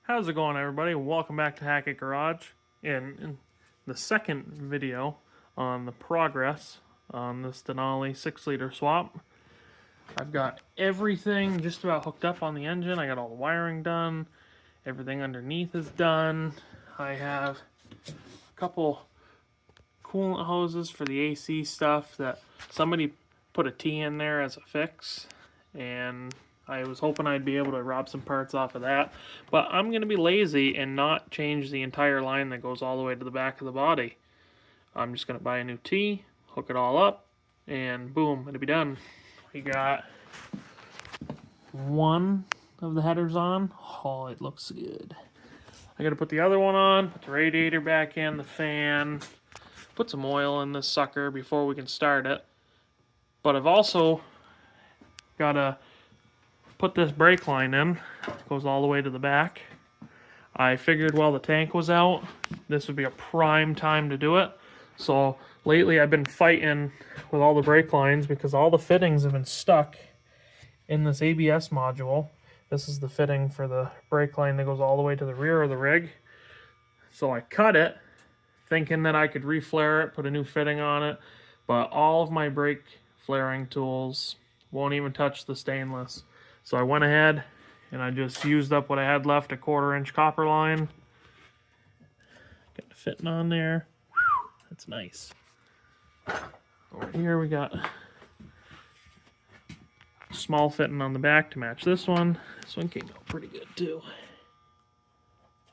How's it going, everybody? Welcome back to Hackett Garage. In the second video on the progress on this Denali 6-liter swap, I've got everything just about hooked up on the engine. I got all the wiring done. Everything underneath is done. I have a couple coolant hoses for the AC stuff that somebody put a T in there as a fix, and I was hoping I'd be able to rob some parts off of that, but I'm going to be lazy and not change the entire line that goes all the way to the back of the body. I'm just going to buy a new T, hook it all up, and boom, it'll be done. We got one of the headers on. Oh, it looks good. I got to put the other one on, put the radiator back in, the fan, put some oil in this sucker before we can start it. But I've also got to put this brake line in. It goes all the way to the back. I figured while the tank was out, this would be a prime time to do it. So lately I've been fighting with all the brake lines because all the fittings have been stuck in this ABS module. This is the fitting for the brake line that goes all the way to the rear of the rig. So I cut it, thinking that I could reflare it, put a new fitting on it, but all of my brake flaring tools won't even touch the stainless. So I went ahead and I just used up what I had left, a 1/4-inch copper line. Got the fitting on there. Whew, that's nice. Over here we got small fitting on the back to match this one. This one came out pretty good too.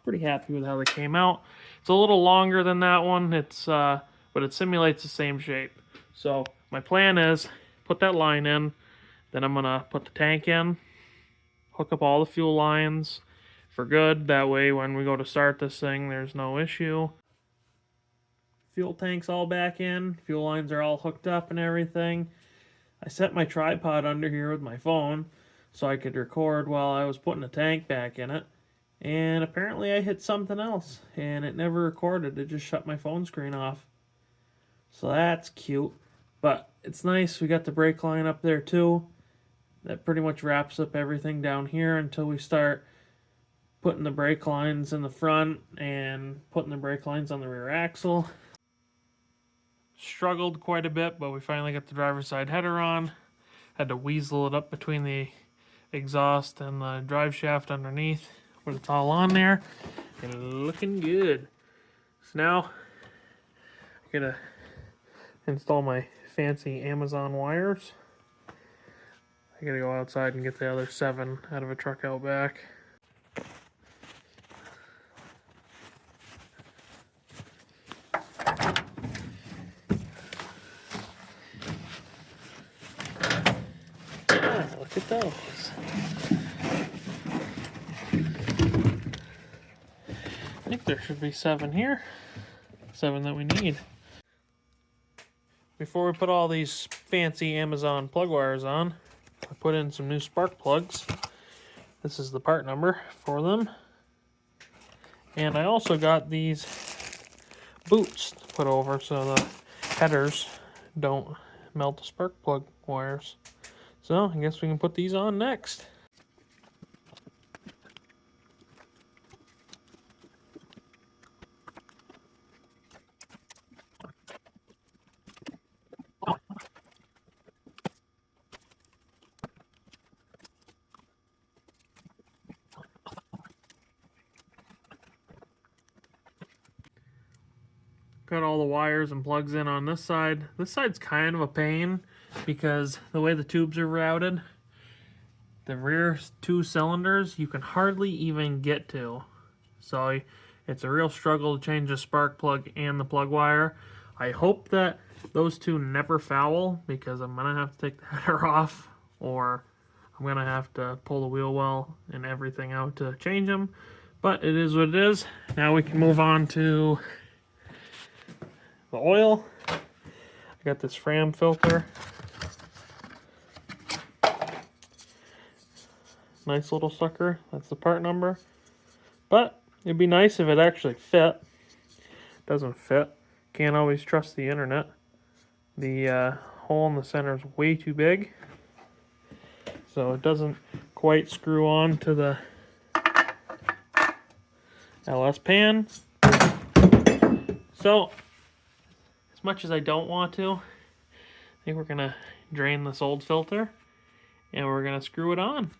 Pretty happy with how they came out. It's a little longer than that one. But it simulates the same shape. So my plan is put that line in. Then I'm going to put the tank in, hook up all the fuel lines for good. That way when we go to start this thing, there's no issue. Fuel tank's all back in. Fuel lines are all hooked up and everything. I set my tripod under here with my phone so I could record while I was putting the tank back in it. And apparently I hit something else and it never recorded. It just shut my phone screen off. So that's cute. But it's nice. We got the brake line up there too. That pretty much wraps up everything down here until we start putting the brake lines in the front and putting the brake lines on the rear axle. Struggled quite a bit, but we finally got the driver's side header on. Had to weasel it up between the exhaust and the drive shaft underneath, but it's all on there and looking good. So now I gotta install my fancy Amazon wires. I gotta go outside and get the other 7 out of a truck out back. Ah, look at those. I think there should be 7 here. 7 that we need. Before we put all these fancy Amazon plug wires on, I put in some new spark plugs. This is the part number for them. And I also got these boots to put over so the headers don't melt the spark plug wires. So I guess we can put these on next. Got all the wires and plugs in on this side. This side's kind of a pain because the way the tubes are routed, the rear 2 cylinders you can hardly even get to. So it's a real struggle to change the spark plug and the plug wire. I hope that those 2 never foul because I'm going to have to take the header off, or I'm going to have to pull the wheel well and everything out to change them. But it is what it is. Now we can move on to the oil. I got this Fram filter. Nice little sucker. That's the part number. But it'd be nice if it actually fit. Doesn't fit. Can't always trust the internet. The hole in the center is way too big, so it doesn't quite screw on to the LS pan. So, as much as I don't want to, I think we're gonna drain this old filter and we're gonna screw it on.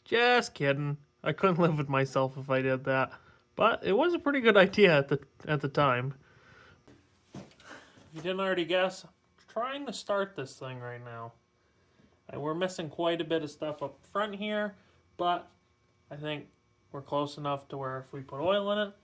Just kidding. I couldn't live with myself if I did that. But it was a pretty good idea at the time. If you didn't already guess, I'm trying to start this thing right now. We're missing quite a bit of stuff up front here, but I think we're close enough to where if we put oil in it,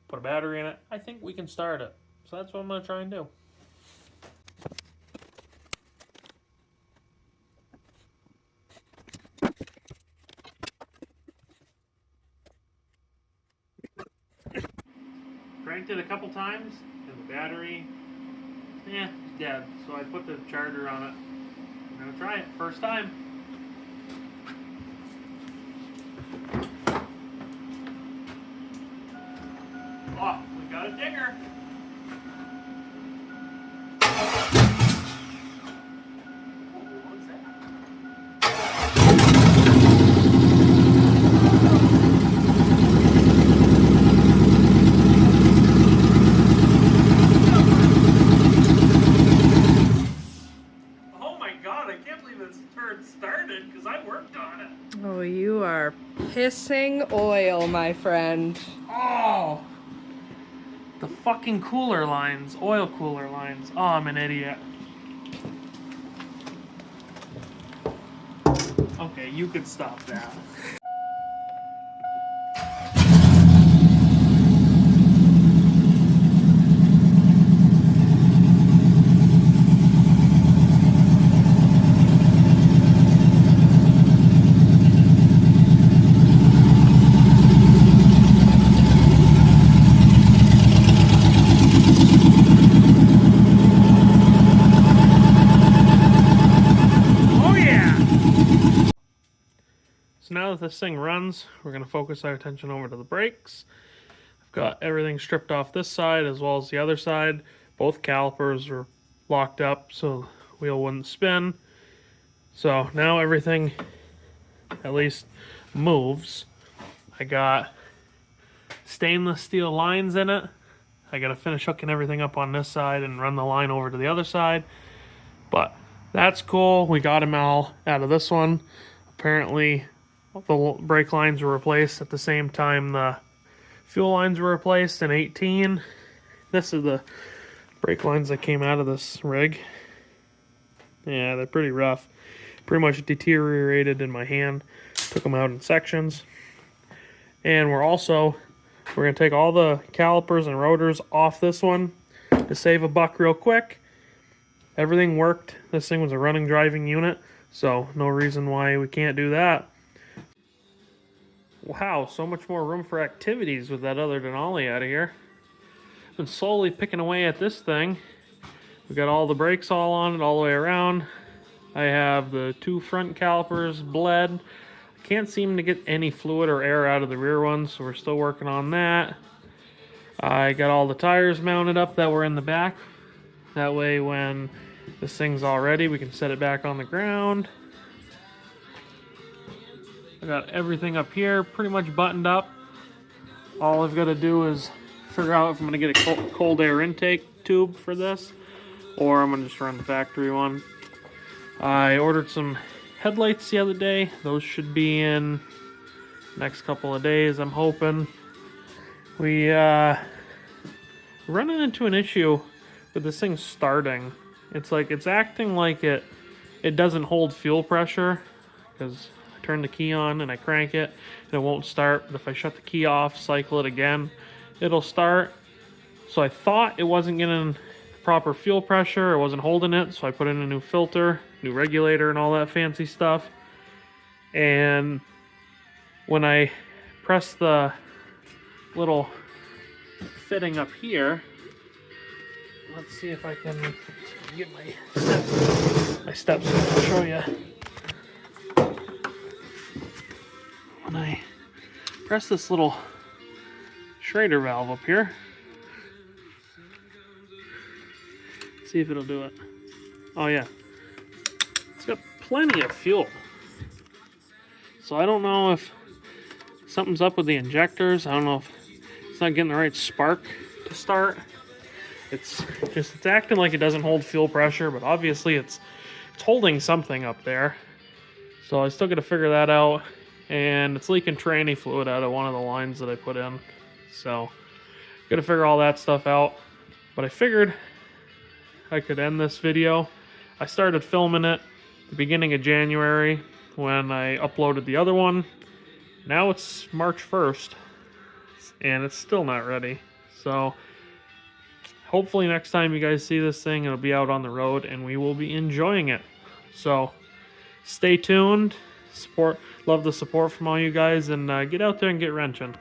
put a battery in it, I think we can start it. So that's what I'm going to try and do. Cranked it a couple times, and the battery, is dead. So I put the charger on it. I'm going to try it, first time. Oh, we got a dinger. Started because I worked on it. Oh, you are pissing oil, my friend. Oh, the fucking cooler lines, oil cooler lines. Oh, I'm an idiot. Okay, you could stop that. So now that this thing runs, we're going to focus our attention over to the brakes. I've got everything stripped off this side as well as the other side. Both calipers were locked up so the wheel wouldn't spin. So now everything at least moves. I got stainless steel lines in it. I got to finish hooking everything up on this side and run the line over to the other side. But that's cool. We got them all out of this one. Apparently the brake lines were replaced at the same time the fuel lines were replaced in 18. This is the brake lines that came out of this rig. Yeah, they're pretty rough. Pretty much deteriorated in my hand. Took them out in sections. And we're going to take all the calipers and rotors off this one to save a buck real quick. Everything worked. This thing was a running driving unit, so no reason why we can't do that. Wow, so much more room for activities with that other Denali out of here. Been slowly picking away at this thing. We got all the brakes all on it all the way around. I have the two front calipers bled. Can't seem to get any fluid or air out of the rear ones, so we're still working on that. I got all the tires mounted up that were in the back. That way when this thing's all ready, we can set it back on the ground. I got everything up here pretty much buttoned up. All I've got to do is figure out if I'm going to get a cold air intake tube for this, or I'm going to just run the factory one. I ordered some headlights the other day. Those should be in next couple of days, I'm hoping. We running into an issue with this thing starting. It's acting like it doesn't hold fuel pressure, because I turn the key on and I crank it and it won't start. But if I shut the key off, cycle it again, it'll start. So I thought it wasn't getting proper fuel pressure, it wasn't holding it, so I put in a new filter, new regulator and all that fancy stuff. And when I press the little fitting up here, let's see if I can get my steps to show you. When I press this little Schrader valve up here, see if it'll do it. Oh yeah, it's got plenty of fuel. So I don't know if something's up with the injectors. I don't know if not getting the right spark to start. It's acting like it doesn't hold fuel pressure, but obviously it's holding something up there. So I still got to figure that out. And it's leaking tranny fluid out of one of the lines that I put in. So got to figure all that stuff out. But I figured I could end this video. I started filming it the beginning of January when I uploaded the other one. Now it's March 1st and it's still not ready. So hopefully next time you guys see this thing, it'll be out on the road and we will be enjoying it. So stay tuned. Love the support from all you guys, and get out there and get wrenching.